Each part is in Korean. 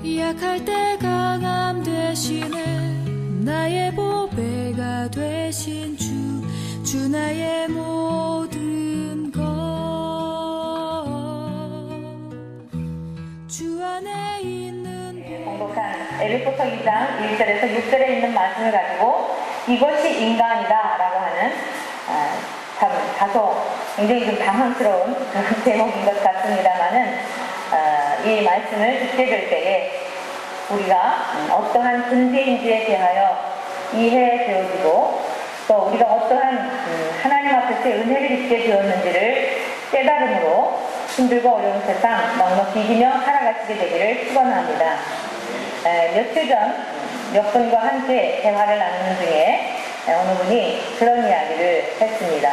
약할 때 강함 대신에 나의 보배가 되신 주 나의 모든 것 주 안에 있는 공독한 에베소서 2장 1절에서 6절에 있는 말씀을 가지고 이것이 인간이다 라고 하는 참 다소 굉장히 좀 당황스러운 그런 제목인 것 같습니다만은 이 말씀을 듣게 될 때에 우리가 어떠한 존재인지에 대하여 이해되어지고 또 우리가 어떠한 하나님 앞에서 은혜를 입게 되었는지를 깨달음으로 힘들고 어려운 세상 넉넉히 이기며 살아가시게 되기를 축원합니다. 며칠 전 몇 분과 함께 대화를 나누는 중에 어느 분이 그런 이야기를 했습니다.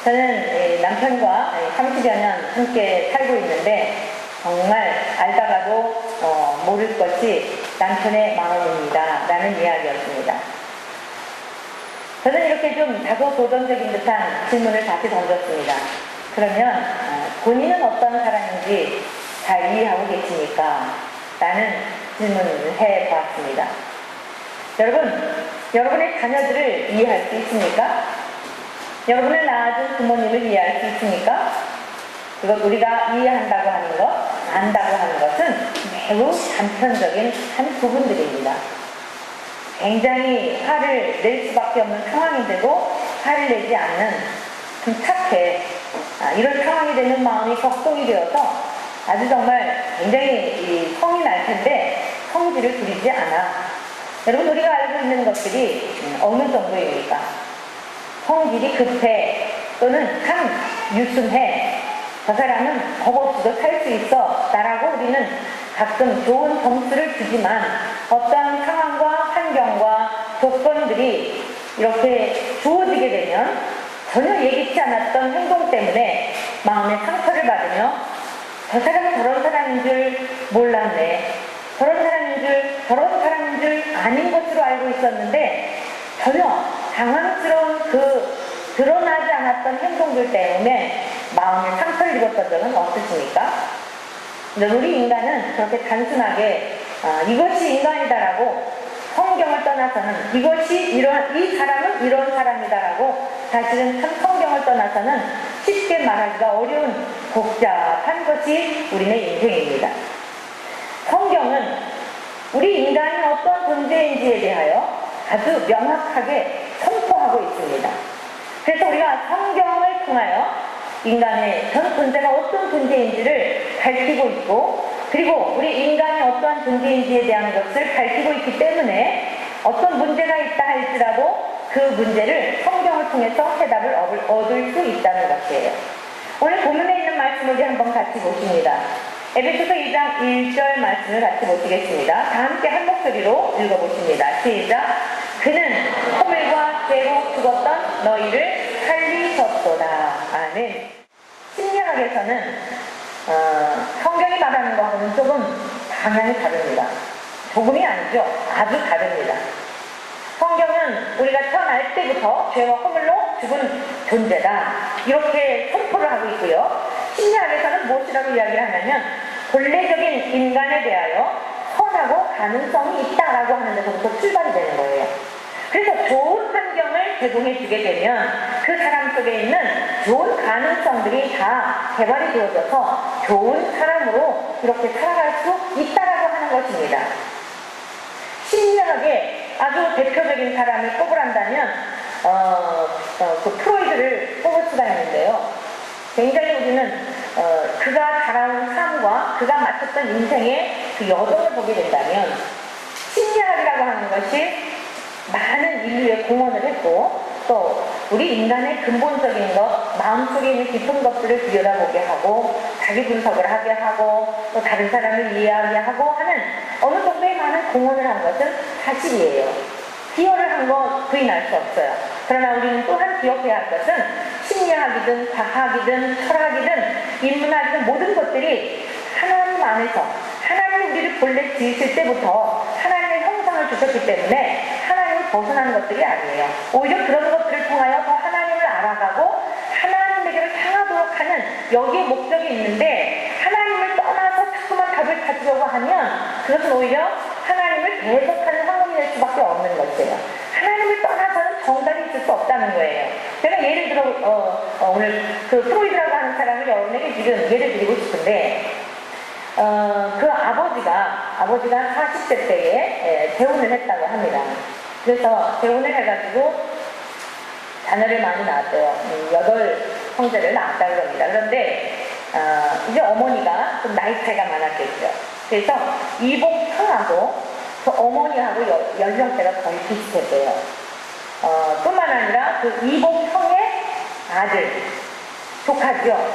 저는 남편과 30여 년 함께 살고 있는데 정말 알다가도 모를 것이 남편의 마음입니다 라는 이야기였습니다. 저는 이렇게 좀 다소 도전적인 듯한 질문을 다시 던졌습니다. 그러면 본인은 어떤 사람인지 잘 이해하고 계십니까? 라는 질문을 해보았습니다. 여러분의 자녀들을 이해할 수 있습니까? 여러분을 낳아준 부모님을 이해할 수 있습니까? 그것 우리가 이해한다고 하는 것, 안다고 하는 것은 매우 단편적인 한 부분들입니다. 굉장히 화를 낼 수밖에 없는 상황인데도 화를 내지 않는 좀 착해. 이런 상황이 되는 마음이 격동이 되어서 아주 정말 굉장히 성이 날 텐데 성질을 부리지 않아. 여러분 우리가 알고 있는 것들이 어느 정도입니까? 성질이 급해 또는 참 유순해. 저 사람은 겁 없이도 살 수 있어 라고 우리는 가끔 좋은 점수를 주지만 어떠한 상황과 환경과 조건들이 이렇게 주어지게 되면 전혀 예기치 않았던 행동 때문에 마음의 상처를 받으며 저 사람은 저런 사람인 줄 몰랐네. 저런 사람인 줄 아닌 것으로 알고 있었는데 전혀 당황스러운 그 드러나지 않았던 행동들 때문에 마음에 상처를 입었던 적은 없으십니까? 우리 인간은 그렇게 단순하게 이것이 인간이다라고 성경을 떠나서는 이 사람은 이런 사람이다라고 사실은 참 성경을 떠나서는 쉽게 말하기가 어려운 복잡한 것이 우리의 인생입니다. 성경은 우리 인간이 어떤 존재인지에 대하여 아주 명확하게 선포하고 있습니다. 그래서 우리가 성경을 통하여 인간의 전 존재가 어떤 존재인지를 밝히고 있고 그리고 우리 인간이 어떠한 존재인지에 대한 것을 밝히고 있기 때문에 어떤 문제가 있다 할지라도 그 문제를 성경을 통해서 해답을 얻을 수 있다는 것이에요. 오늘 본문에 있는 말씀을 우리 한번 같이 보십니다. 에베소서 2장 1절 말씀을 같이 보시겠습니다. 다 함께 한 목소리로 읽어보십니다. 시작. 그는 허물과 죄로 죽었던 너희를 살리셨도다. 아멘. 심리학에서는 성경이 말하는 것과는 조금 방향이 다릅니다. 조금이 아니죠. 아주 다릅니다. 성경은 우리가 태어날 때부터 죄와 허물로 죽은 존재다. 이렇게 선포를 하고 있고요. 심리학에서는 무엇이라고 이야기를 하냐면 본래적인 인간에 대하여 선하고 가능성이 있다라고 하는 데서부터 출발이 되는 거예요. 그래서 좋은 환경을 제공해 주게 되면 그 사람 속에 있는 좋은 가능성들이 다 개발이 되어져서 좋은 사람으로 이렇게 살아갈 수 있다라고 하는 것입니다. 심리학의 아주 대표적인 사람을 꼽으란다면 그 프로이드를 꼽을 수가 있는데요. 굉장히 우리는 그가 자라온 삶과 그가 마쳤던 인생의 그 여정을 보게 된다면 심리학이라고 하는 것이 많은 인류에 공헌을 했고 또 우리 인간의 근본적인 것, 마음속에 있는 깊은 것들을 들여다보게 하고 자기 분석을 하게 하고 또 다른 사람을 이해하게 하고 하는 어느 정도의 많은 공헌을 한 것은 사실이에요. 기여를 한 거 부인할 수 없어요. 그러나 우리는 또한 기억해야 할 것은 심리학이든 과학이든 철학이든 인문학이든 모든 것들이 하나님 안에서 하나님이 우리를 본래 지으실 때부터 하나님의 형상을 주셨기 때문에 하나님을 벗어나는 것들이 아니에요. 오히려 그런 것들을 통하여 더 하나님을 알아가고 하나님에게로 향하도록 하는 여기에 목적이 있는데 하나님을 떠나서 자꾸만 답을 찾으려고 하면 그것은 오히려 하나님을 대적하는 상황이 될 수밖에 없는 것이에요. 하나님을 떠나서는 정답이 있을 수 없다는 거예요. 제가 예를 들어 오늘 그 프로이드라고 하는 사람을 여러분에게 지금 예를 드리고 싶은데 그 아버지가 40세 때에 재혼을 했다고 합니다. 그래서 재혼을 해가지고 자녀를 많이 낳았대요. 8형제를 낳았다고 합니다. 그런데 이제 어머니가 좀 나이 차이가 많았겠죠. 그래서 이복형하고 그 어머니하고 연령대가 거의 비슷했대요. 뿐만 아니라 그 이복형의 아들, 조카죠.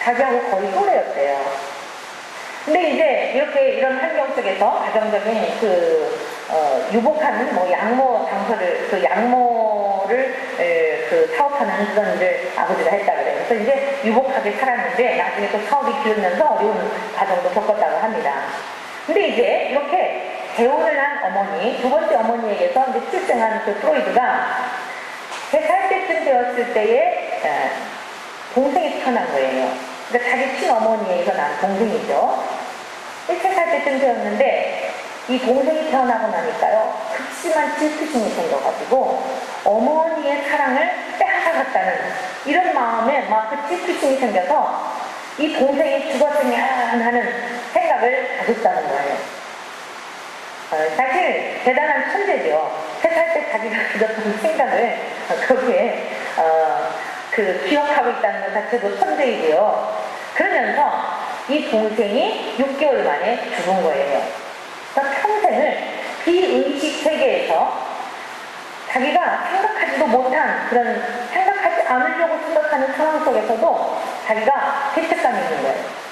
자기하고 거의 또래였대요. 근데 이제 이런 환경 속에서 가정적인 유복하는 양모 장소를, 양모를 사업하는 그런 일을 아버지가 했다 그래요. 그래서 이제 유복하게 살았는데 나중에 또 사업이 기울면서 어려운 과정도 겪었다고 합니다. 근데 이제 이렇게 재혼을 한 어머니, 두 번째 어머니에게서 이제 출생한 그 프로이드가 3살 때쯤 되었을 때에 동생이 태어난 거예요. 그러니까 자기 친어머니에게서 난 동생이죠. 3살 때쯤 되었는데 이 동생이 태어나고 나니까요, 극심한 질투심이 생겨가지고 어머니의 사랑을 빼앗아갔다는 이런 마음에 막 그 질투심이 생겨서 이 동생이 죽었으면 하는 생각을 가졌다는 거예요. 사실 대단한 천재죠. 3살 때 자기가 가졌던 생각을 거기에 기억하고 있다는 것 자체도 천재이고요. 그러면서 이 동생이 6개월 만에 죽은 거예요. 그래서 평생을 비의식 세계에서 자기가 생각하지도 못한 생각하지 않으려고 생각하는 상황 속에서도 자기가 죄책감이 있는 거예요.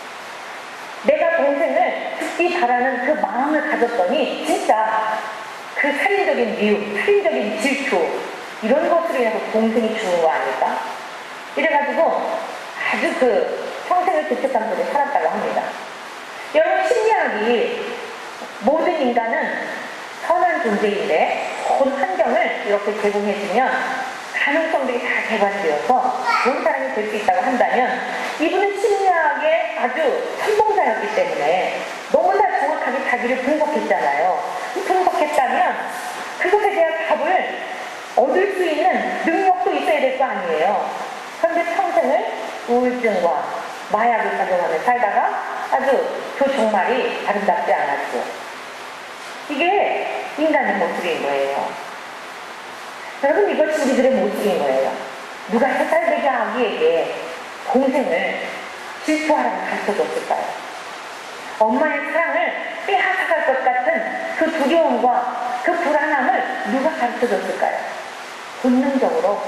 내가 동생을 죽기 바라는 그 마음을 가졌더니 진짜 그 살인적인 미움, 살인적인 질투 이런 것으로 인해서 동생이 죽은 거 아닐까? 이래가지고 아주 평생을 죄책감 속에 살았다고 합니다. 여러분, 심리학이 모든 인간은 선한 존재인데 좋은 환경을 이렇게 제공해주면 가능성들이 다 개발되어서 좋은 사람이 될 수 있다고 한다면 이분은 심리학의 아주 선봉자였기 때문에 너무나 정확하게 자기를 분석했잖아요. 분석했다면 그것에 대한 답을 얻을 수 있는 능력도 있어야 될 거 아니에요. 그런데 평생을 우울증과 마약을 작용하며 살다가 아주 그 종말이 아름답지 않았죠. 이게 인간의 모습인 거예요. 여러분, 이것이 우리들의 모습인 거예요. 누가 3살 되게 아기에게 동생을 질투하라고 가르쳐줬을까요? 엄마의 사랑을 빼앗아갈 것 같은 그 두려움과 그 불안함을 누가 가르쳐줬을까요? 본능적으로.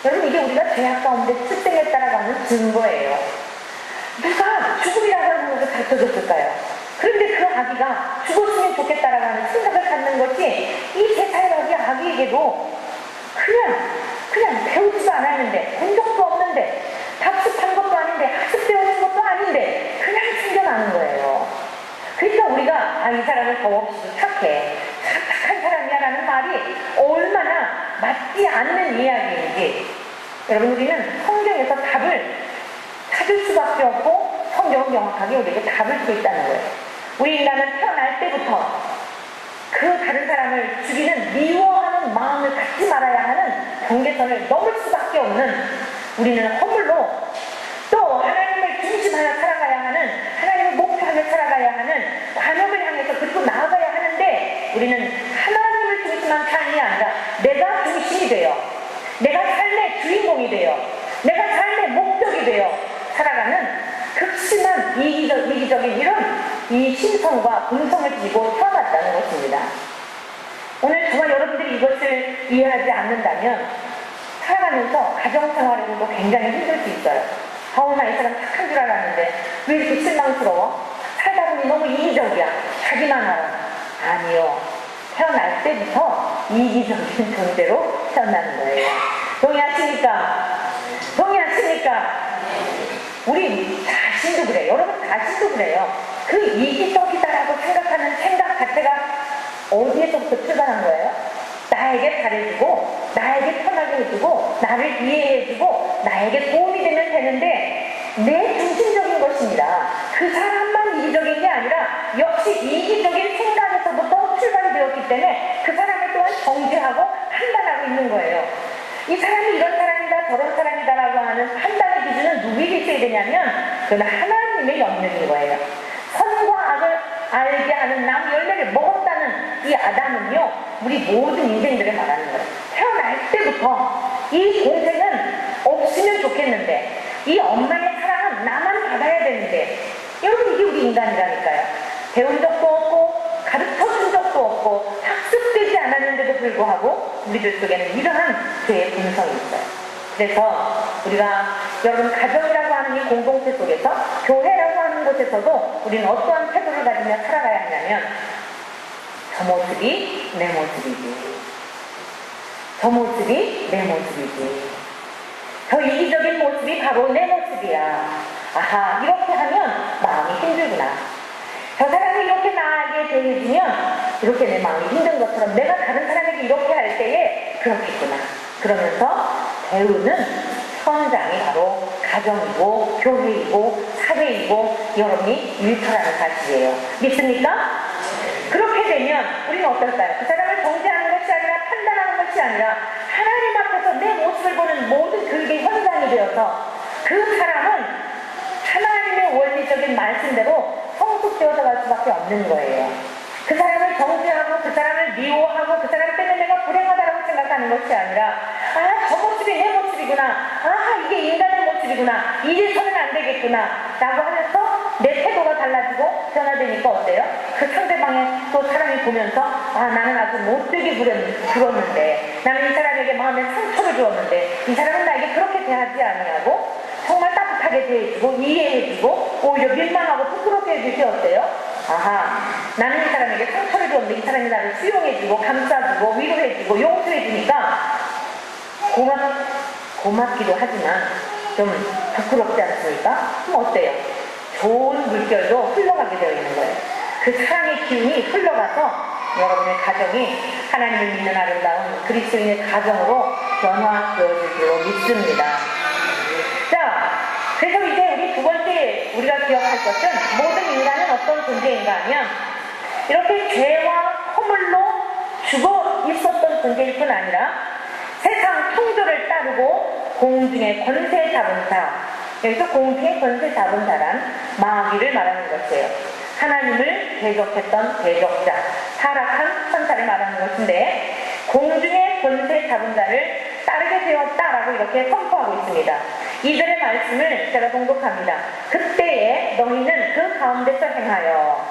여러분, 이게 우리가 죄악 가운데 출생에 따라가는 증거예요. 누가 죽음이라고 하는 것을 가르쳐줬을까요? 그런데 그 아기가 죽었으면 좋겠다라고 하는 생각을 갖는 것이 이 3살 아기에게도 그냥 배우지도 않았는데, 본 적도 없는데, 답습한 것도 아닌데, 학습되어진 것도 아닌데 그냥 생겨나는 거예요. 그러니까 우리가 이 사람은 더없이도 착해, 착한 사람이야 라는 말이 얼마나 맞지 않는 이야기인지, 여러분, 우리는 성경에서 답을 찾을 수밖에 없고 성경은 명확하게 우리에게 답을 주고 있다는 거예요. 우리 인간은 태어날 때부터 그 다른 사람을 죽이는 미워하는 마음을 갖지 말아야 하는 경계선을 넘을 수밖에 없는, 우리는 허물로 또 하나님을 중심하여 살아가야 하는, 하나님을 목표하며 살아가야 하는 관업을 향해서 그리고 나아가야 하는데, 우리는 하나님을 중심한 삶이 아니라 내가 중심이 되어, 내가 삶의 주인공이 되어, 내가 삶의 목적이 되어 살아가는 극심한 이기적인 이 심성과 본성을 지니고 태어났다는 것입니다. 오늘 정말 여러분들이 이것을 이해하지 않는다면 살아가면서 가정생활에서도 굉장히 힘들 수 있어요. 나 이 사람 착한 줄 알았는데 왜 이렇게 실망스러워? 살다 보니 너무 이기적이야. 자기만 알아. 아니요. 태어날 때부터 이기적인 존재로 태어나는 거예요. 동의하십니까? 우리 자신도 그래요. 여러분 자신도 그래요. 그 이기적이다라고 생각하는 생각 자체가 어디에서부터 출발한 거예요? 나에게 잘해주고, 나에게 편하게 해주고, 나를 이해해주고, 나에게 도움이 되면 되는데 내 중심적인 것입니다. 그 사람만 이기적인 게 아니라 역시 이기적인 생각에서부터 출발이 되었기 때문에 그 사람을 또한 정죄하고 판단하고 있는 거예요. 이 사람이 이런 사람이다 저런 사람이다라고 하는 판단의 기준은 누구에게 있어야 되냐면 그건 하나님의 영역인 거예요. 선과 악을 알게 하는 나무 열매를 먹었다는 이 아담은요, 우리 모든 인생들을 말하는 거예요. 태어날 때부터 이 동생은 없으면 좋겠는데, 이 엄마의 사랑은 나만 받아야 되는데, 여러분 이게 우리 인간이라니까요. 배운 적도 없고 가르쳐준 적도 없고 학습되지 않았는데도 불구하고 우리들 속에는 이러한 죄의 본성이 있어요. 그래서 우리가 여러분 가정이라고 하는 이 공동체 속에서, 교회라고 하는 곳에서도 우리는 어떠한 태도를 가지며 살아가야 하냐면, 저 모습이 내 모습이지, 저 모습이 내 모습이지, 저 이기적인 모습이 바로 내 모습이야. 아하, 이렇게 하면 마음이 힘들구나. 저 사람이 이렇게 나에게 대해주면 이렇게 내 마음이 힘든 것처럼 내가 다른 사람에게 이렇게 할 때에 그렇겠구나. 그러면서 배우는 현장이 바로 가정이고 교회이고 사회이고 여러분이 일터라는 사실이에요. 믿습니까? 그렇게 되면 우리는 어떨까요? 그 사람을 정죄하는 것이 아니라 판단하는 것이 아니라 하나님 앞에서 내 모습을 보는 모든 그게 현장이 되어서 그 사람은 하나님의 원리적인 말씀대로 성숙되어서 갈 수밖에 없는 거예요. 그 사람을 정죄하고 그 사람을 미워하고 그 사람 때문에 내가 불행하다라고 생각하는 것이 아니라, 아, 저 모습이 내 모습이구나, 아, 이게 인간의 모습이구나, 이래서는 안 되겠구나 라고 하면서 내 태도가 달라지고 변화되니까 어때요? 그 상대방의 또 사람이 보면서, 아, 나는 아주 못되게 굴었는데, 나는 이 사람에게 마음에 상처를 주었는데 이 사람은 나에게 그렇게 대하지 아니하고 정말 따뜻하게 대해주고 이해해주고 오히려 민망하고 부끄럽게 해주시 어때요? 아하, 나는 이 사람에게 상처를 줬는데 이 사람이 나를 수용해주고 감싸주고 위로해주고 용서해주니까 고맙기도 하지만 좀 부끄럽지 않습니까? 그럼 어때요? 좋은 물결도 흘러가게 되어 있는 거예요. 그 사랑의 기운이 흘러가서 여러분의 가정이 하나님을 믿는 아름다운 그리스도인의 가정으로 변화되어질 줄로 믿습니다. 자, 그래서 이제 우리 두 번째 우리가 기억할 것은, 모든 인간은 어떤 존재인가 하면 이렇게 죄와 허물로 죽어 있었던 존재일 뿐 아니라 세상 통조를 따르고 공중의 권세 잡은 자, 여기서 공중의 권세 잡은 자란 마귀를 말하는 것이에요. 하나님을 대적했던 대적자, 타락한 천사를 말하는 것인데, 공중의 권세 잡은 자를 따르게 되었다라고 이렇게 선포하고 있습니다. 2절의 말씀을 제가 봉독합니다. 그때에 너희는 그 가운데서 행하여,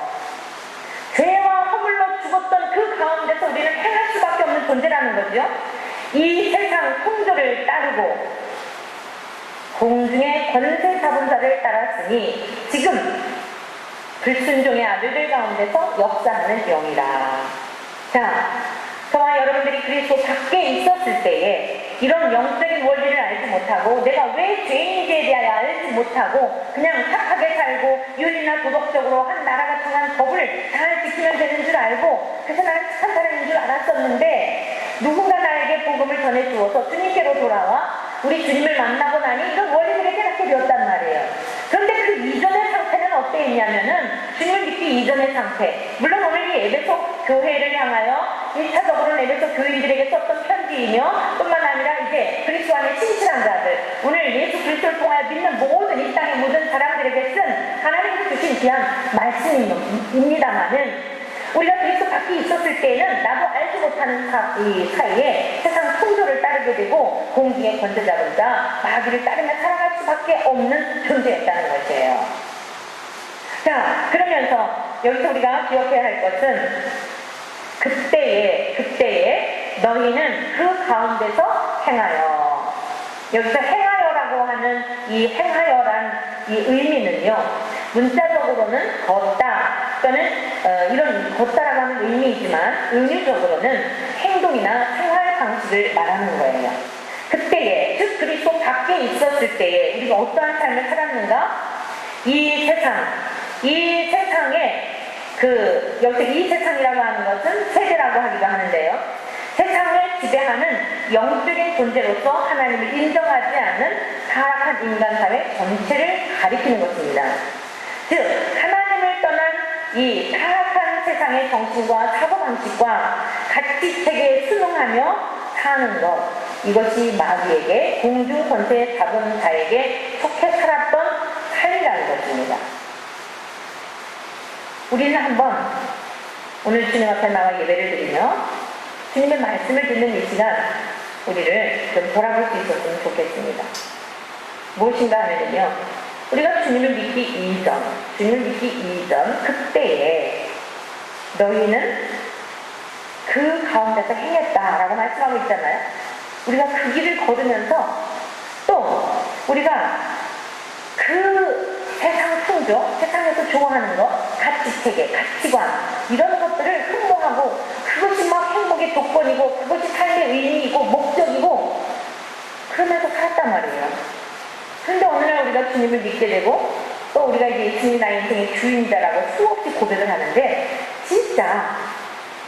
죄와 허물로 죽었던 그 가운데서 우리는 행할 수밖에 없는 존재라는 거죠. 이 세상 통조를 따르고 공중의 권세 잡은 자를 따랐으니 지금 불순종의 아들들 가운데서 역사하는 영이라. 자, 저와 여러분들이 그리스도 밖에 있었을 때에 이런 영적인 원리를 알지 못하고, 내가 왜 죄인지에 대하여 알지 못하고 그냥 착하게 살고 윤리나 도덕적으로 한 나라가 정한 법을 잘 지키면 되는 줄 알고, 그래서 나는 착한 사람인 줄 알았었는데, 누군가 나에게 복음을 전해주어서 주님께로 돌아와 우리 주님을 만나고 나니 이런 원리들을 깨닫게 되었단 말이에요. 그런데 그 이전의 상태는 어땠냐면은, 주님을 믿기 이전의 상태, 물론 오늘 이 에베소 교회를 향하여 1차적으로는 에베소 교인들에게 썼던 편지이며, 뿐만 아니라 이제 그리스도 안에 신실한 자들, 오늘 예수 그리스도를 통하여 믿는 모든 이 땅의 모든 사람들에게 쓴 하나님께서 주신 귀한 말씀입니다만은, 우리가 그리스도 밖에 있었을 때에는 나도 알지 못하는 이 사이에 세상 통조를 따르게 되고 공중의 권세 잡은 자, 마귀를 따르며 살아갈 수밖에 없는 존재였다는 것이에요. 자, 그러면서 여기서 우리가 기억해야 할 것은, 그때에 너희는 그 가운데서 행하여. 여기서 행하여라고 하는 이 행하여란 이 의미는요, 문자적으로는 걷다 또는 이런 걷다라고 하는 의미이지만 의미적으로는 행동이나 생활 방식을 말하는 거예요. 그때에, 즉 그리스도 밖에 있었을 때에 우리가 어떠한 삶을 살았는가? 이 세상에 여기서 이 세상이라고 하는 것은 세대라고 하기도 하는데요, 세상을 지배하는 영적인 존재로서 하나님을 인정하지 않는 타락한 인간 사회 전체를 가리키는 것입니다. 즉 하나님을 떠난 이 타락한 세상의 정신과 사고방식과 가치체계에 순응하며 사는 것, 이것이 마귀에게 공중권세 잡은 자에게 속해 살았던 삶이라는 것입니다. 우리는 한번 오늘 주님 앞에 나와 예배를 드리며 주님의 말씀을 듣는 이 시간 우리를 좀 돌아볼 수 있었으면 좋겠습니다. 무엇인가 하면요, 우리가 주님을 믿기 이전 그때에 너희는 그 가운데서 행했다라고 말씀하고 있잖아요. 우리가 그 길을 걸으면서 또 우리가 그 세상 풍조, 세상에서 좋아하는 것, 가치체계, 가치관 이런 것들을 흠모하고 그것이 막 행복의 조건이고 그것이 삶의 의미이고 목적이고 그러면서 살았단 말이에요. 그런데 어느 날 우리가 주님을 믿게 되고 또 우리가 이제 예수님이 나의 인생의 주인이다라고 수없이 고백을 하는데 진짜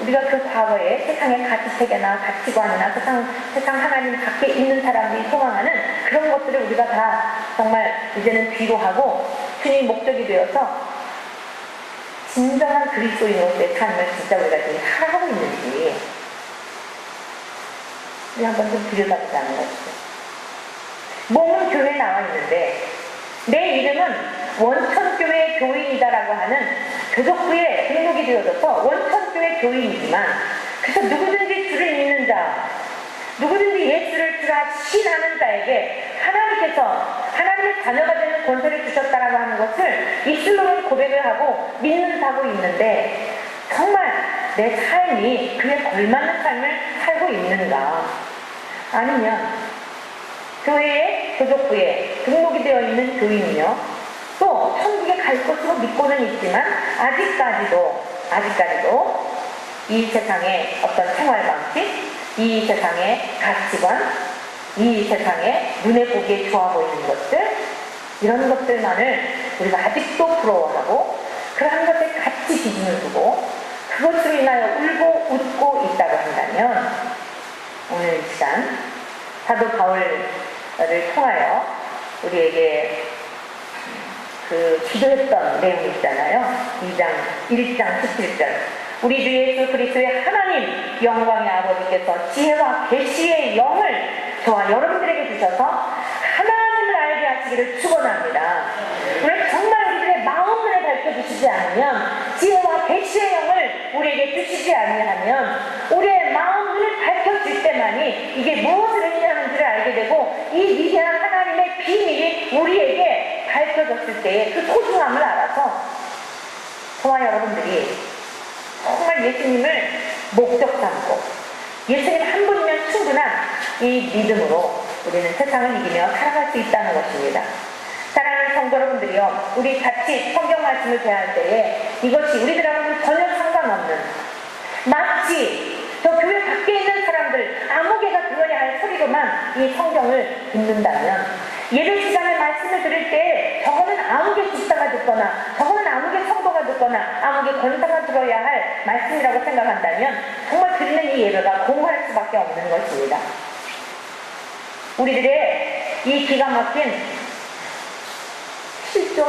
우리가 그 과거에 세상의 가치체계나 가치관이나 세상 하나님 밖에 있는 사람들이 소망하는 그런 것들을 우리가 다 정말 이제는 뒤로 하고 주님이 목적이 되어서 진정한 그리스도인으로서의 삶을 진짜 우리가 지금 살아가고 있는지 우리 한번 좀 들여다보자는 것이죠. 몸은 교회에 나와 있는데 내 이름은 원천교회 교인이다라고 하는 교족부에 등록이 되어져서 원천교회 교인이지만 그래서 누구든지 주를 믿는 자, 누구든지 예수를 주라 신하는 자에게 하나님께서 하나님의 자녀가 되는 권세를 주셨다라고 하는 것을 입술로는 고백을 하고 믿는다고 있는데 정말 내 삶이 그에 걸맞는 삶을 살고 있는가? 아니면 교회의 교족부에 등록이 되어 있는 교인이며 또 천국에 갈 것으로 믿고는 있지만 아직까지도 이 세상의 어떤 생활 방식, 이 세상의 가치관, 이 세상의 눈에 보기에 좋아 보이는 것들 이런 것들만을 우리가 아직도 부러워하고 그러한 것에 같이 기준을 두고 그것으로 인하여 울고 웃고 있다고 한다면 오늘 이 시간 사도 바울을 통하여 우리에게 그 기도했던 내용이 있잖아요. 1장 17절 우리 주 예수 그리스도의 하나님 영광의 아버지께서 지혜와 계시의 영을 저와 여러분들에게 주셔서 하나님을 알게 하시기를 축원합니다. 오늘 정말 우리들의 마음을 밝혀주시지 않으면 지혜와 계시의 영을 우리에게 주시지 않으면 우리의 마음 눈을 밝혀줄 때만이 이게 무엇을 의미하는지를 알게 되고 이 위대한 하나님의 비밀이 우리에게 밝혀졌을 때의 그 소중함을 알아서 저와 여러분들이 정말 예수님을 목적 삼고 예수님 한 분이면 충분한 이 믿음으로 우리는 세상을 이기며 살아갈 수 있다는 것입니다. 사랑하는 성도 여러분들이요, 우리 같이 성경 말씀을 대할 때에 이것이 우리들하고는 전혀 상관없는 마치 저 교회 밖에 있는 사람들 아무 개가 들어야 할 소리로만 이 성경을 듣는다면 예배 시간에 말씀을 들을 때 저거는 아무개 집사가 듣거나 저거는 아무개 성도가 듣거나 아무개 권사가 들어야 할 말씀이라고 생각한다면 정말 드리는 이 예배가 공허할 수밖에 없는 것입니다. 우리들의 이 기가 막힌 실존?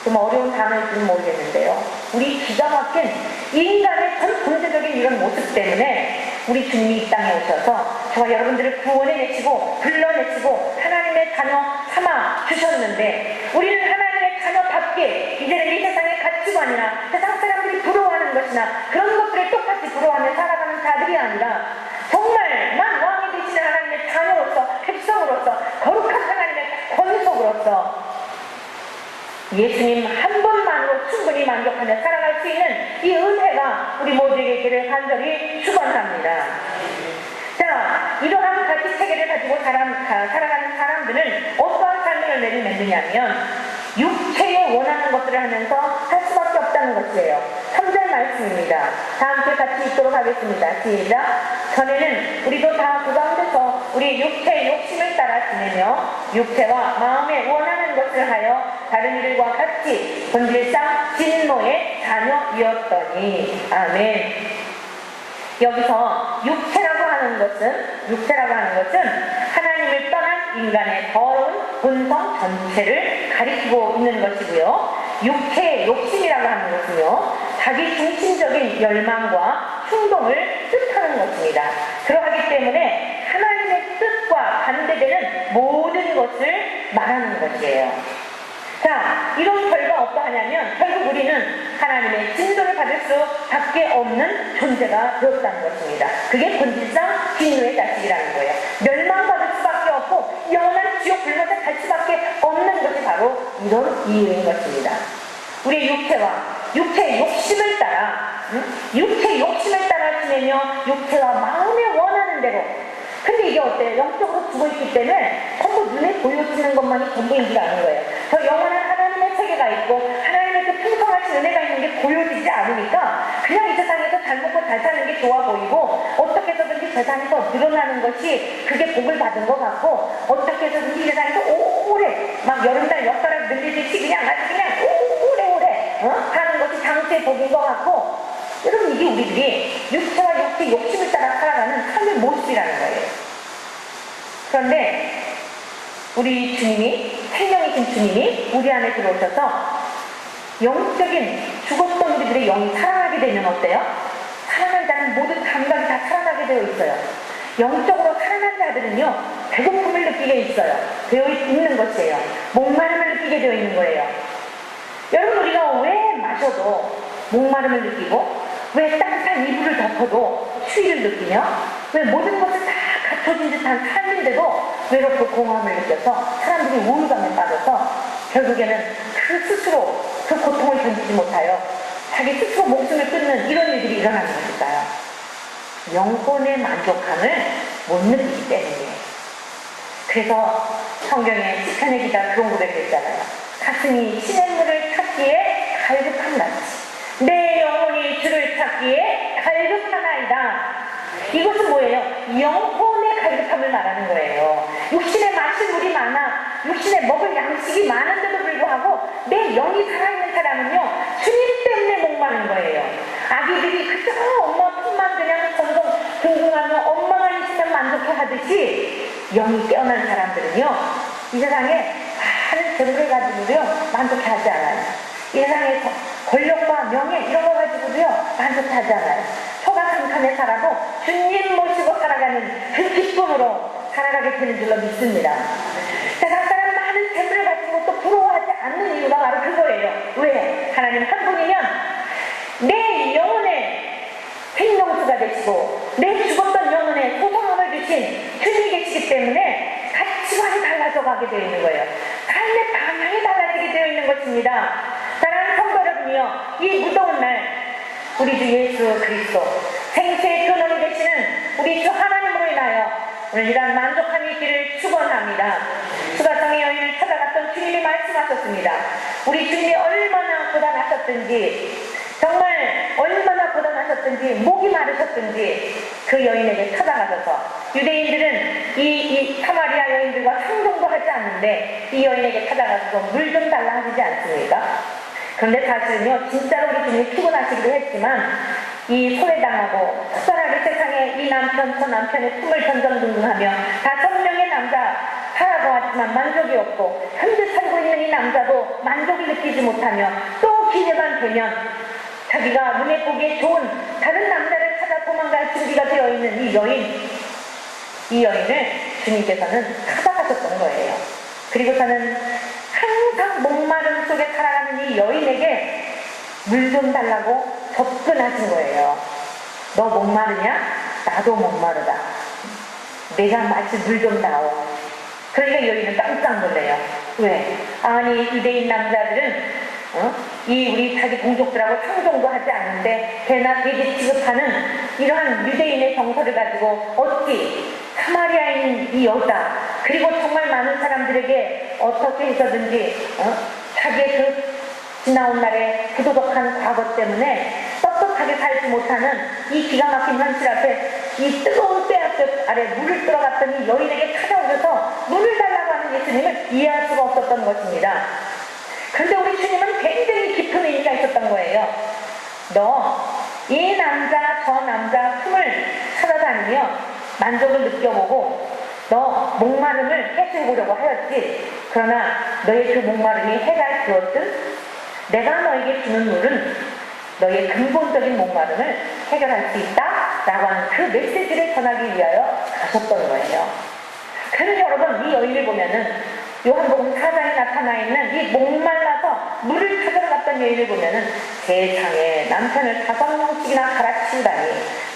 좀 어려운 단어일지는 모르겠는데요. 우리 기가 막힌 인간의 전 본질적인 이런 모습 때문에 우리 주님이 이 땅에 오셔서 저와 여러분들을 구원해내시고 불러내시고 하나님의 자녀 삼아 주셨는데 우리는 하나님의 자녀답게 이제는 이 세상의 가치관이나 세상 사람들이 부러워하는 것이나 그런 것들을 똑같이 부러워하며 살아가는 자들이 아니라 정말 만 왕이 되시는 하나님의 자녀로서 백성으로서 거룩한 하나님의 권속으로서 예수님 한 분만으로 충분히 만족하며 살아갈 수 있는 이 은혜가 우리 모두에게 있기를 간절히 축원합니다. 자, 이러한 가치체계를 가지고 살아가는 사람들은 어떠한 삶의 열매를 맺느냐면 육체에 원하는 것들을 하면서 할 수밖에 없다는 것이에요. 3절 말씀입니다. 다 함께 같이 읽도록 하겠습니다. 시작. 전에는 우리도 다 그 가운데서 우리 육체의 욕심을 따라 지내며 육체와 마음에 원하는 것을 하여 다른 이들과 같이 본질상 진노의 자녀이었더니 아멘. 여기서 육체라고 하는 것은 하나님을 떠난 인간의 더러운 본성 전체를 가리키고 있는 것이고요. 육체의 욕심이라고 하는 것은요, 자기 중심적인 열망과 충동을 뜻하는 것입니다. 그러하기 때문에 하나님의 뜻과 반대되는 모든 것을 말하는 것이에요. 자, 이런 결과 어떠하냐면 결국 우리는 하나님의 진노를 받을 수밖에 없는 존재가 되었다는 것입니다. 그게 본질상 진노의 자식이라는 거예요. 멸망받을 수밖에 없고 영원한 지옥 불못에 갈 수밖에 없는 것이 바로 이런 이유인 것입니다. 우리의 육체의 욕심을 따라 육체의 욕심을 따라 지내며 육체와 마음에 원하는 대로. 근데 이게 어때요? 영적으로 죽어있기 때문에 전부 눈에 보여지는 것만이 전부인 줄 아는 거예요. 저 영원한 하나님의 세계가 있고 하나님의 그 풍성하신 은혜가 있는 게 보여지지 않으니까 그냥 이 세상에서 잘 먹고 잘 사는 게 좋아 보이고 어떻게 해서든지 세상에서 늘어나는 것이 그게 복을 받은 것 같고 어떻게 해서든지 이 세상에서 오래 막 여름날 엿가락 늘리듯이 그냥 아주 그냥 오래오래 하는 것이 장수의 복인 것 같고, 여러분 이게 우리들이 육체와 육체의 욕심을 따라 살아가는 삶의 모습이라는 거예요. 그런데 우리 주님이, 생명이신 주님이 우리 안에 들어오셔서 영적인 죽었던 우리들의 영이 살아나게 되면 어때요? 살아난 자는 모든 감각이 다 살아나게 되어 있어요. 영적으로 살아난 자들은요, 배고픔을 느끼게 되어 있는 것이에요. 목마름을 느끼게 되어 있는 거예요. 여러분 우리가 왜 마셔도 목마름을 느끼고 왜 따뜻한 이불을 덮어도 추위를 느끼며 왜 모든 것을 다 갖춰진 듯한 삶인데도 외롭고 공허함을 느껴서 사람들이 우울감에 빠져서 결국에는 그 스스로 그 고통을 견디지 못하여 자기 스스로 목숨을 끊는 이런 일들이 일어나는 것일까요? 영혼의 만족함을 못 느끼기 때문이에요. 그래서 성경에 시편의 기자 그런 고백을 했잖아요. 가슴이 시냇물을 찾기에 갈급한 같이 내 영혼이 주를 찾기에 갈급하나이다. 이것은 뭐예요? 영혼의 갈급함을 말하는 거예요. 육신에 마실 물이 많아, 육신에 먹을 양식이 많은데도 불구하고 내 영이 살아있는 사람은요, 주님 때문에 목마른 거예요. 아기들이 그저 엄마 품만 그냥 덩덩 둥둥하며 엄마만 있으면 만족해 하듯이 영이 깨어난 사람들은요, 이 세상에 많은 재물을 가지고도요 만족하지 않아요. 이 세상에서 권력과 명예 이런 거 가지고도요 만족하지 않아요. 초가 한칸에 살아도 주님 모시고 살아가는 그 기쁨으로 살아가게 되는 줄로 믿습니다. 세상 사람 많은 재물을 가진 것도 부러워하지 않는 이유가 바로 그거예요. 왜? 하나님 한 분이면 내 영혼의 생명수가 되시고 내 죽었던 영혼에 소성함을 주신 주님이 계시기 때문에 가치관이 달라져 가게 되어 있는 거예요. 삶의 방향이 달라지게 되어 있는 것입니다. 사랑하는 성도 여러분이요, 이 무더운 날 우리 주 예수 그리스도 생수의 근원이 되시는 우리 주 하나님으로 인하여 오늘 이러한 만족함이 있기를 축원합니다. 수가성의 여인을 찾아갔던 주님이 말씀하셨습니다. 우리 주님이 얼마나 고단하셨든지, 정말 얼마나 고단하셨든지, 목이 마르셨든지 그 여인에게 찾아가셔서, 유대인들은 이 사마리아 여인들과 상종도 하지 않는데 이 여인에게 찾아가서 물 좀 달라 하시지 않습니까? 그런데 사실은요, 진짜로 우리 주님이 피곤하시기도 했지만 이 소외당하고 특별하게 세상에 이 남편 저 남편의 품을 전전긍긍하며 5명의 남자 살아보았지만 만족이 없고 현재 살고 있는 이 남자도 만족을 느끼지 못하며 또 기회만 되면 자기가 눈에 보기에 좋은 다른 남자를 찾아 도망갈 준비가 되어 있는 이 여인을 주님께서는 찾아가셨던 거예요. 그리고서는 항상 목마름 속에 살아가는 이 여인에게 물 좀 달라고 접근하신 거예요. 너 목마르냐? 나도 목마르다. 내가 마실 물 좀 다오. 그러니까 여인은 깜짝 놀래요. 왜? 아니 유대인 남자들은 이 우리 자기 동족들하고 상종도 하지 않는데 배나 돼지 취급하는 이러한 유대인의 정서를 가지고 어찌 사마리아인 이 여자, 그리고 정말 많은 사람들에게 어떻게 해서든지 자기의 그 지나온 날의 부도덕한 과거 때문에 떳떳하게 살지 못하는 이 기가 막힌 현실 앞에 이 뜨거운 쇠압 아래 물을 들어갔던 이 여인에게 찾아오셔서 물을 달라고 하는 예수님을 이해할 수가 없었던 것입니다. 그런데 우리 주님은 굉장히 깊은 의미가 있었던 거예요. 너 이 남자 저 남자 품을 찾아다니며 만족을 느껴보고 너 목마름을 해소해보려고 하였지. 그러나 너의 그 목마름이 해가 되었든 내가 너에게 주는 물은 너의 근본적인 목마름을 해결할 수 있다라고 하는 그 메시지를 전하기 위하여 가셨던 거예요. 그래서 여러분 이 여인을 보면은 요한복음 4장에 나타나 있는 이 목말라서 물을 찾으러 갔던 여인을 보면은 세상에 남편을 5명씩이나 갈아치우다니,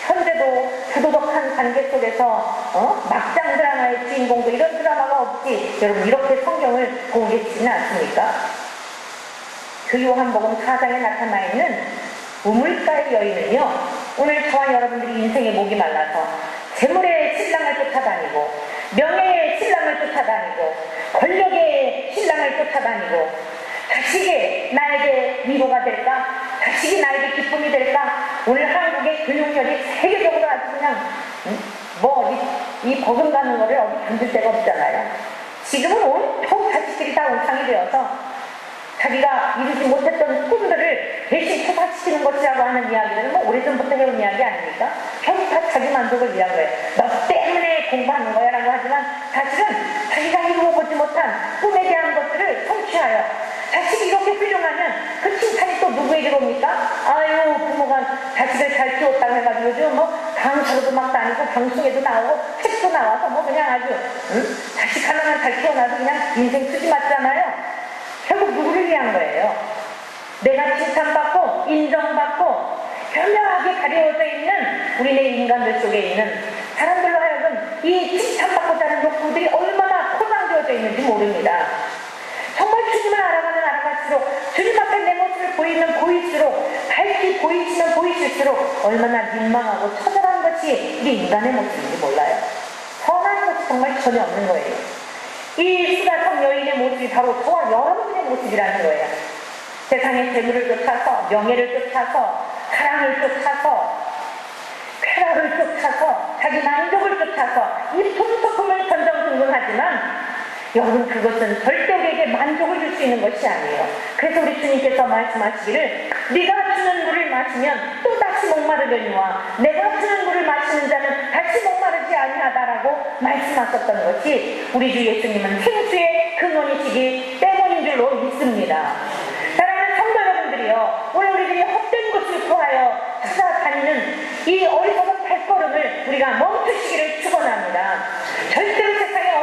현재도 부도덕한 관계 속에서 막장 드라마의 주인공도 이런 드라마가 없지, 여러분 이렇게 성경을 보고 계시지는 않습니까? 그 요한복음 4장에 나타나 있는 우물가의 여인은요, 오늘 저와 여러분들이 인생의 목이 말라서 재물의 신랑을 쫓아다니고 명예의 신랑을 쫓아다니고 권력의 신랑을 쫓아다니고 자식이 나에게 위로가 될까? 자식이 나에게 기쁨이 될까? 오늘 한국의 교육열이 세계적으로 아주 그냥 이 버금가는 거를 어디 견딜 데가 없잖아요. 지금은 온통 자식들이 다 우상이 되어서 자기가 이루지 못했던 꿈들을 대신 투사시키는 것이라고 하는 이야기들은 오래전부터 해온 이야기 아닙니까? 결국 다 자기 만족을 위한 거예요. 너 때문에 공부하는 거야 라고 하지만 사실은 자기가 이루어보지 못한 꿈에 대한 것들을 성취하여 자식이 이렇게 훌륭하면 그 칭찬이 또 누구에게 옵니까? 아유, 부모가 자식을 잘 키웠다고 해가지고 요즘 강사로도 막 다니고 방송에도 나오고 책도 나와서 그냥 아주 자식 하나만 잘 키워놔도 그냥 인생 수지 맞잖아요. 결국 누구를 위한 거예요? 내가 칭찬받고 인정받고 현명하게 가려져 있는 우리네 인간들 속에 있는 사람들로 하여금 이 칭찬받고자 하는 욕구들이 얼마나 포장되어져 있는지 모릅니다. 정말 주님을 알아갈수록 주님 앞에 내 모습을 보일수록 밝히 보이실수록 얼마나 민망하고 처절한 것이 우리 인간의 모습인지 몰라요. 선한 것이 정말 전혀 없는 거예요. 이 수다성 여인의 모습이 바로 저와 여러분의 모습이라는 거예요. 세상의 재물을 쫓아서, 명예를 쫓아서, 사랑을 쫓아서, 쾌락을 쫓아서, 자기 만족을 쫓아서 이 손소품을 전전긍긍하지만 여러분 그것은 절대 우리에게 만족을 줄 수 있는 것이 아니에요. 그래서 우리 주님께서 말씀하시기를 네가 주는 물을 마시면 또다시 목마르려니와 내가 주는 물을 마시는 자는 다시 목마르지 아니하다라고 말씀하셨던 것이 우리 주 예수님은 생수의 근원이시기 때문인 줄로 믿습니다. 사랑하는 성도 여러분들이요, 오늘 우리들이 헛된 것을 구하여 찾아다니는 이 어리석은 발걸음을 우리가 멈추시기를 축원합니다. 절대로 세상에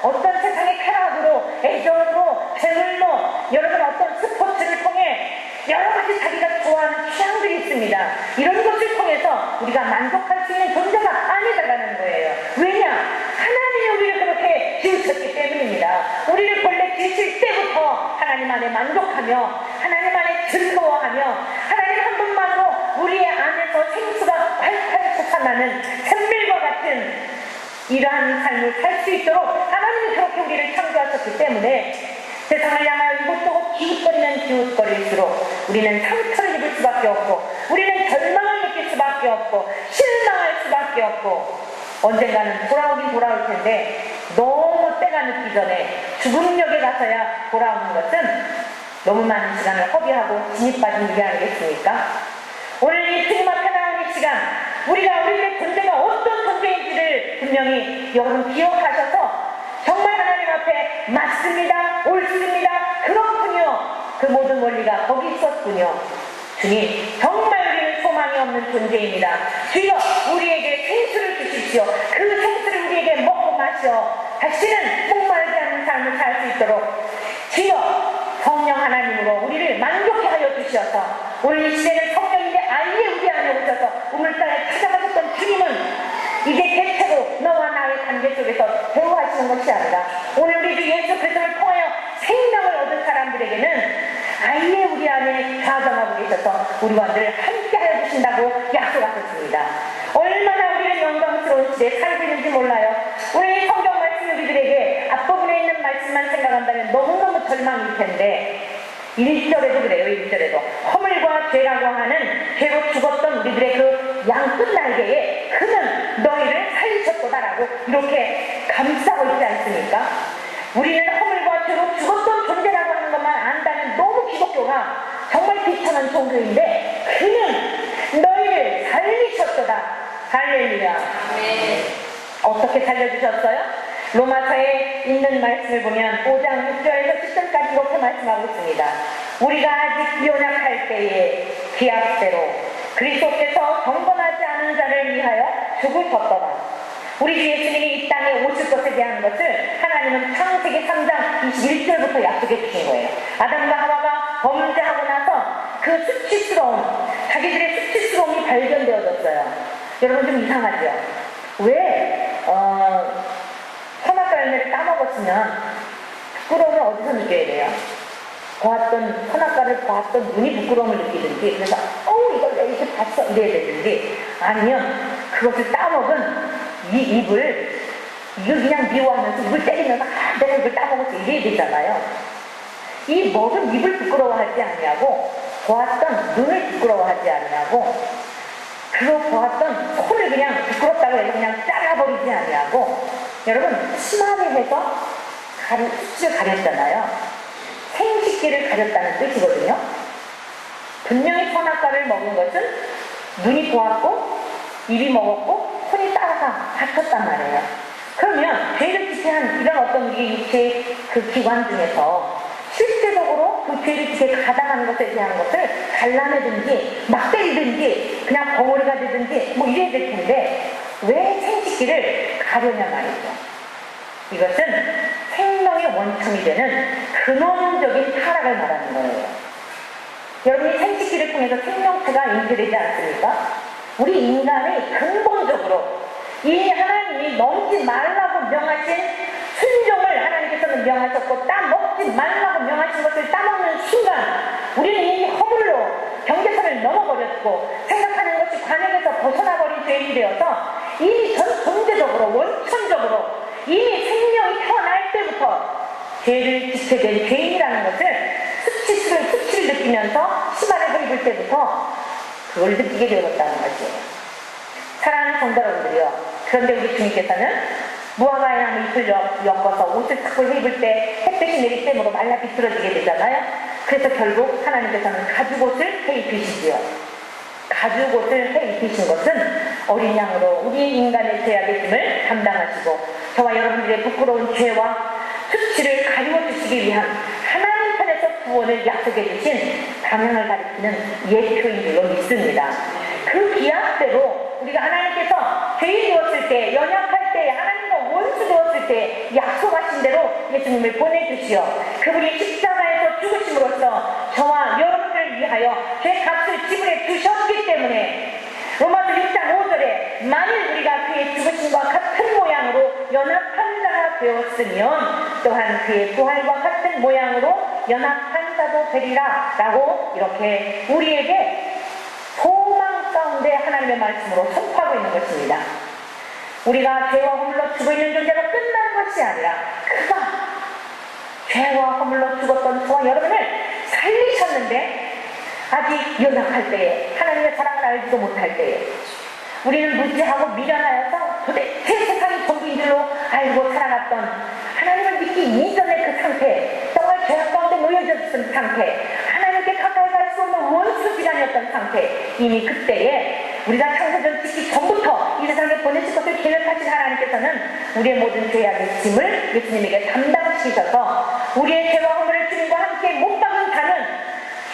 어떤 세상의 쾌락으로, 애정으로, 재물로, 여러분 어떤 스포츠를 통해 여러 가지 자기가 좋아하는 취향들이 있습니다. 이런 것을 통해서 우리가 만족할 수 있는 존재가 아니다라는 거예요. 왜냐? 하나님이 우리를 그렇게 지으셨기 때문입니다. 우리를 본래 지으실 때부터 하나님 안에 만족하며 하나님 안에 즐거워하며 하나님 한 분만으로 우리 안에서 생수가 활활 솟아나는 샘물과 같은 이러한 삶을 살 수 있도록 하나님이 그렇게 우리를 창조하셨기 때문에 세상을 향하여 이곳저곳 기웃거리면 기웃거릴수록 우리는 상처를 입을 수밖에 없고 우리는 절망을 느낄 수밖에 없고 실망할 수밖에 없고 언젠가는 돌아오긴 돌아올 텐데 너무 때가 늦기 전에 죽음역에 가서야 돌아오는 것은 너무 많은 시간을 허비하고 진입받은 일이 아니겠습니까? 오늘 이 주님 앞에 나온 이 시간 우리가 우리의 존재가 어떤 존재인지를 분명히 여러분 기억하셔서 정말 하나님 앞에 맞습니다, 옳습니다, 그렇군요, 그 모든 원리가 거기 있었군요. 주님 정말 우리는 소망이 없는 존재입니다. 주여 우리에게 생수를 주십시오. 그 생수를 우리에게 먹고 마셔 다시는 목마르지 않는 삶을 살 수 있도록 주여 성령 하나님으로 우리를 만족해 하여 주셔서 오늘 이 시대는 성령인데 아예 우리 안에 오셔서 우물가에 찾아가셨던 주님은 이제 대체로 너와 나의 관계 속에서 대우하시는 것이 아니라 오늘 우리 주 예수 그리스도를 통하여 생명을 얻은 사람들에게는 아예 우리 안에 좌정하고 계셔서 우리와 늘 함께하여 주신다고 약속하셨습니다. 얼마나 우리는 영광스러운 시대에 살고 있는지 몰라요. 우리 성경 말씀 우리들에게 앞부분에 있는 말씀만 생각한다면 너무너무 절망일 텐데 1절에도 그래요. 1절에도 허물과 죄라고 하는 죄로 죽었던 우리들의 그 양끝 날개에 그는 너희를 살리셨도다라고 이렇게 감싸고 있지 않습니까? 우리는 허물과 죄로 죽었던 존재라고 하는 것만 안다면 너무 기독교가 정말 비천한 종교인데 그는 너희를 살리셨도다. 할렐루야. 어떻게 살려주셨어요? 로마서에 있는 말씀을 보면 5장 6절에서 10절까지 이렇게 말씀하고 있습니다. 우리가 아직 연약할 때에 기약대로 그리스도께서 경건하지 않은 자를 위하여 죽으셨더라. 우리 주 예수님이 이 땅에 오실 것에 대한 것을 하나님은 창세기 3장 21절부터 약속해 주신 거예요. 아담과 하와가 범죄하고 나서 그 수치스러움, 자기들의 수치스러움이 발견되어졌어요. 여러분 좀 이상하죠? 왜 선악과 열매를 따먹었으면 부끄러움을 어디서 느껴야 돼요? 선악과를 보았던 눈이 부끄러움을 느끼든지, 그래서 이걸 왜 이렇게 봤어 이래야 되든지, 아니면 그것을 따먹은 이 입을 이걸 그냥 미워하면서 입을 때리면서 내가 이걸 따먹었어 이래야 되잖아요. 이 먹은 입을 부끄러워하지 아니하고 보았던 눈을 부끄러워하지 아니하고 그거 보았던 손을 그냥 부끄럽다고 해서 그냥 잘라버리지 아니하고, 여러분 치마를 해서 수치를 가렸잖아요. 생식기를 가렸다는 뜻이거든요. 분명히 선악과를 먹은 것은 눈이 보았고 입이 먹었고 손이 따라서 다쳤단 말이에요. 그러면 죄를 지체한 이런 어떤 우리 육체의 그 기관 중에서 실제적으로 그 죄를 지체 가당하는 것에 대한 것을 잘라내든지 막 때리든지 그냥 벙어리가 되든지 뭐 이래야 될 텐데 왜 생식기를 가려냐 말이죠. 이것은 생명의 원천이 되는 근원적인 타락을 말하는 거예요. 여러분이 생식기를 통해서 생명체가 잉태되지 않습니까? 우리 인간이 근본적으로 이미 하나님이 넘지 말라고 명하신 순종을 하나님께서는 명하셨고 따먹지 말라고 명하신 것을 따먹는 순간 우리는 이미 허물로 경계선을 넘어버렸고 생각하는 것이 관역에서 벗어나버린 죄인이 되어서 이미 전 존재적으로 원천적으로 이미 생명이 태어날 때부터 죄를 짓게 된 죄인이라는 것을 수치를 느끼면서 심화를 입을 때부터 그걸 느끼게 되었다는 것이에요. 사랑하는 성도 여러분들이요. 그런데 우리 주님께서는 무화과의 나무 잎을 엮어서 옷을 탁 입을 때 햇빛이 내릴 때므로 말라 비틀어지게 되잖아요. 그래서 결국 하나님께서는 가죽옷을 해 입히시지요. 가죽옷을 해 입히신 것은 어린 양으로 우리 인간의 죄악의 짐을 담당하시고 저와 여러분들의 부끄러운 죄와 수치를 가리워주시기 위한 하나님 편에서 구원을 약속해 주신 방향을 가리키는 예표인 줄로 믿습니다. 그 기약대로 우리가 하나님께서 죄인 되었을 때, 연약할 때, 하나님과 원수 되었을 때 약속하신 대로 예수님을 보내주시어 그분이 십자가에서 죽으심으로써 저와 여러분을 위하여 죄값을 지불해 주셨기 때문에 로마서 6장 5절에 만일 우리가 그의 죽으심과 같은 모양으로 연합한 자가 되었으면 또한 그의 부활과 같은 모양으로 연합한 자도 되리라 라고 이렇게 우리에게 소망 가운데 하나님의 말씀으로 선포하고 있는 것입니다. 우리가 죄와 허물로 죽어 있는 존재가 끝난 것이 아니라 그가 죄와 허물로 죽었던 저와 여러분을 살리셨는데 아직 연약할 때에 하나님의 사랑을 알지도 못할 때에 우리는 무지하고 미련하여서 도대체 세상이 전부인 줄로 알고 살아갔던 하나님을 믿기 이전의 그 상태, 정말 죄악 가운데 놓여졌던 상태, 하나님께 가까이 갈 수 없는 원수 질환이었던 상태, 이미 그때에 우리가 창세전 짓기 전부터 이 세상에 보내실 것을 계획하신 하나님께서는 우리의 모든 죄악의 짐을 예수님에게 담당시키셔서 우리의 죄와 허물을 주님과 함께 못 박은 자는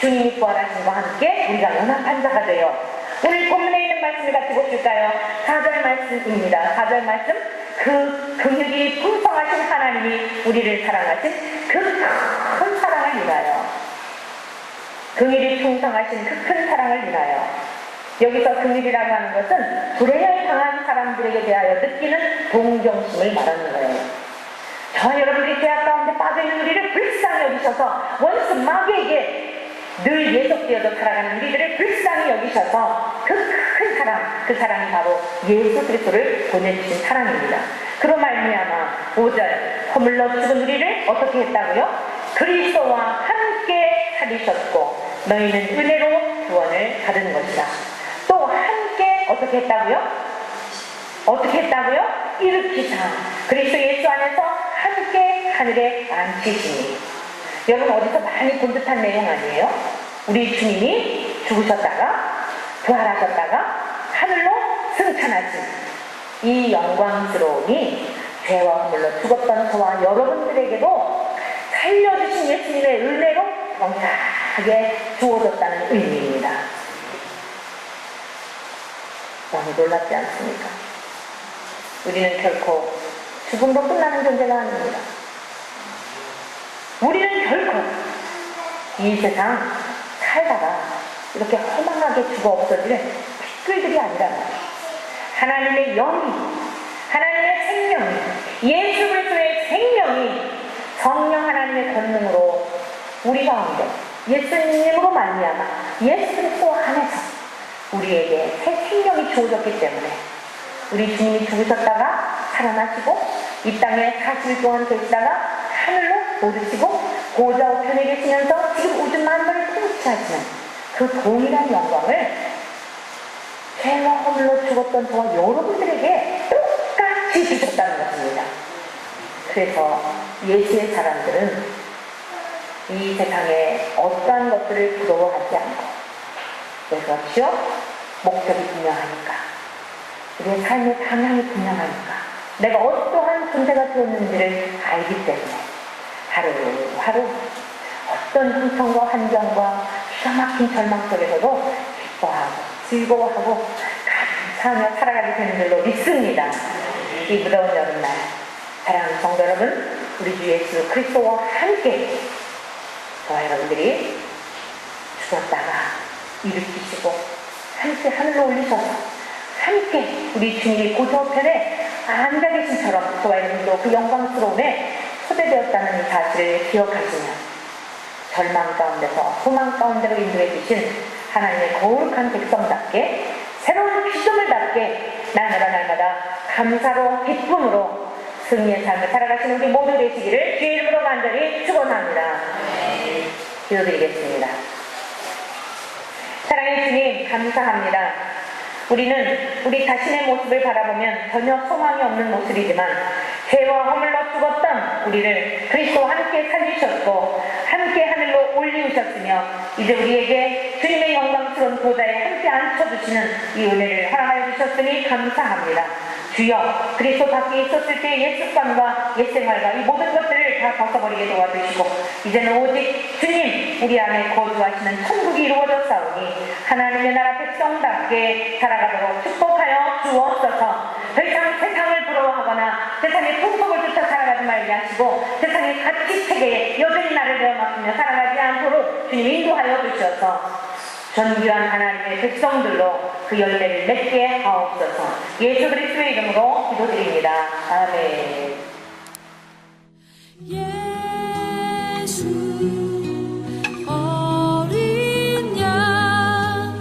주님이 부활하심과 함께 우리가 연합한 자가 되어 오늘 본문에 있는 말씀을 같이 보실까요? 4절 말씀입니다. 4절 말씀, 그 긍휼이 풍성하신 하나님이 우리를 사랑하신 그 큰 사랑을 인하여, 긍휼이 풍성하신 그 큰 사랑을 인하여, 여기서 긍휼이라고 하는 것은 불행을 당한 사람들에게 대하여 느끼는 동정심을 말하는 거예요. 저와 여러분들이 죄악 가운데 빠져있는 우리를 불쌍히 여기셔서 원수 마귀에게 늘 예속되어서 살아가는 우리들을 불쌍히 여기셔서 그 큰 사랑, 그 사랑이 바로 예수 그리스도를 보내주신 사랑입니다. 그로 말미암아 5절, 허물로 죽은 우리를 어떻게 했다고요? 그리스도와 함께 살리셨고 너희는 은혜로 구원을 받은 것이다. 또 함께 어떻게 했다고요? 어떻게 했다고요? 일으키사 그리스도 예수 안에서 함께 하늘에 앉히시니. 여러분 어디서 많이 본 듯한 내용 아니에요? 우리 주님이 죽으셨다가 부활하셨다가 하늘로 승천하신 이 영광스러움이 죄와 허물로 죽었던 저와 여러분들에게도 살려주신 예수님의 은혜로 거룩하게 주어졌다는 의미입니다. 너무 놀랍지 않습니까? 우리는 결코 죽음으로 끝나는 존재가 아닙니다. 우리는 결코 이 세상 살다가 이렇게 허망하게 죽어 없어질 티끌들이 아니라 하나님의 영이, 하나님의 생명이, 예수 그리스도의 생명이 성령 하나님의 권능으로 우리 가운데 예수님으로 말미암아 예수 그리스도 안에서 우리에게 새 생명이 주어졌기 때문에 우리 주님이 죽으셨다가 살아나시고 이 땅에 40일 동안 계시다가 하늘로 오르시고 보좌 우편에 계시면서 지금 우주 만물을 통치하시는 그 동일한 영광을 죄와 허물로 죽었던 저와 여러분들에게 똑같이 주셨다는 것입니다. 그래서 예수의 사람들은 이 세상에 어떠한 것들을 부러워하지 않고 왜 그렇지요? 목적이 분명하니까, 우리의 삶의 방향이 분명하니까, 내가 어떠한 존재가 되었는지를 알기 때문에 하루하루 어떤 형편과 환경과 기가 막힌 절망 속에서도 기뻐하고 즐거워하고 감사하며 살아가게 되는 줄로 믿습니다. 이 무더운 여름날 사랑하는 성도 여러분, 우리 주 예수 그리스도와 함께 저와 여러분들이 죽었다가 일으키시고 함께 하늘로 올리셔서 함께 우리 주님이 보좌우편에 앉아 계신처럼 저와 여러분도 그 영광스러움에 초대되었다는 이 사실을 기억하시며 절망 가운데서 소망 가운데로 인도해 주신 하나님의 거룩한 백성답게 새로운 기쁨을답게 날마다 감사로 기쁨으로 승리의 삶을 살아가시는 우리 모두 되시기를 주의 이름으로 간절히 축원합니다. 기도드리겠습니다. 사랑의 주님, 감사합니다. 우리는 우리 자신의 모습을 바라보면 전혀 소망이 없는 모습이지만 죄와 허물로 죽었던 우리를 그리스도와 함께 살리셨고 함께 하늘로 올리우셨으며 이제 우리에게 주님의 영광스러운 보좌에 함께 앉혀주시는 이 은혜를 허락하여 주셨으니 감사합니다. 주여, 그리스도 밖에 있었을 때의 옛 습관과 옛 생활과 이 모든 것들을 다 벗어버리게 도와주시고 이제는 오직 주님 우리 안에 거주하시는 천국이 이루어졌사오니 하나님의 나라 백성답게 살아가도록 축복하여 주옵소서. 더 이상 세상을 부러워하거나 세상의 풍속을 쫓아 살아가지 말게 하시고 세상의 가치체계에 여전히 나를 배워맞으며 살아가지 않도록 주님 인도하여 주셔서 존귀한 하나님의 백성들로 그 열매를 맺게 하옵소서. 예수 그리스도의 이름으로 기도드립니다. 아멘. 예수 어린 양